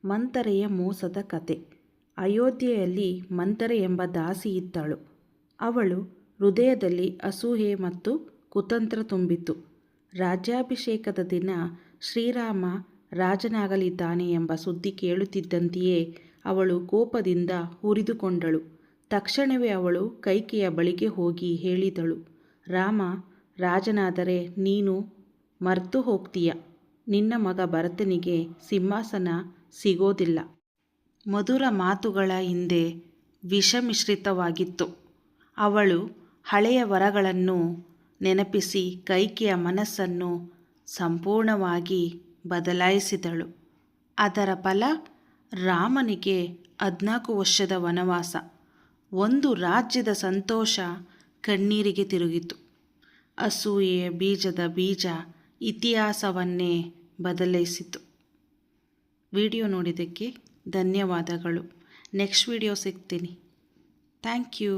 ಮಂಥರೆಯ ಮೋಸದ ಕತೆ. ಅಯೋಧ್ಯೆಯಲ್ಲಿ ಮಂಥರೆ ಎಂಬ ದಾಸಿ ಇದ್ದಳು. ಅವಳು ಹೃದಯದಲ್ಲಿ ಅಸೂಯೆ ಮತ್ತು ಕುತಂತ್ರ ತುಂಬಿತ್ತು. ರಾಜ್ಯಾಭಿಷೇಕದ ದಿನ ಶ್ರೀರಾಮ ರಾಜನಾಗಲಿದ್ದಾನೆ ಎಂಬ ಸುದ್ದಿ ಕೇಳುತ್ತಿದ್ದಂತೆಯೇ ಅವಳು ಕೋಪದಿಂದ ಉರಿದುಕೊಂಡಳು. ತಕ್ಷಣವೇ ಅವಳು ಕೈಕೆಯ ಬಳಿಗೆ ಹೋಗಿ ಹೇಳಿದಳು, ರಾಮ ರಾಜನಾದರೆ ನೀನು ಮರ್ತು ಹೋಗ್ತೀಯ. ನಿನ್ನ ಮಗ ಭರತನಿಗೆ ಸಿಂಹಾಸನ ಸಿಗೋದಿಲ್ಲ. ಮಧುರ ಮಾತುಗಳ ಹಿಂದೆ ವಿಷ ಮಿಶ್ರಿತವಾಗಿತ್ತು. ಅವಳು ಹಳೆಯ ವರಗಳನ್ನು ನೆನಪಿಸಿ ಕೈಕೆಯ ಮನಸ್ಸನ್ನು ಸಂಪೂರ್ಣವಾಗಿ ಬದಲಾಯಿಸಿದಳು. ಅದರ ಫಲ ರಾಮನಿಗೆ 14 ವರ್ಷದ ವನವಾಸ, ಒಂದು ರಾಜ್ಯದ ಸಂತೋಷ ಕಣ್ಣೀರಿಗೆ ತಿರುಗಿತು. ಅಸೂಯೆಯ ಬೀಜದ ಬೀಜ ಇತಿಹಾಸವನ್ನೇ ಬದಲಿಸಿತು. ವಿಡಿಯೋ ನೋಡಿದ್ದಕ್ಕೆ ಧನ್ಯವಾದಗಳು. ನೆಕ್ಸ್ಟ್ ವಿಡಿಯೋ ಸಿಗ್ತೀನಿ. Thank you.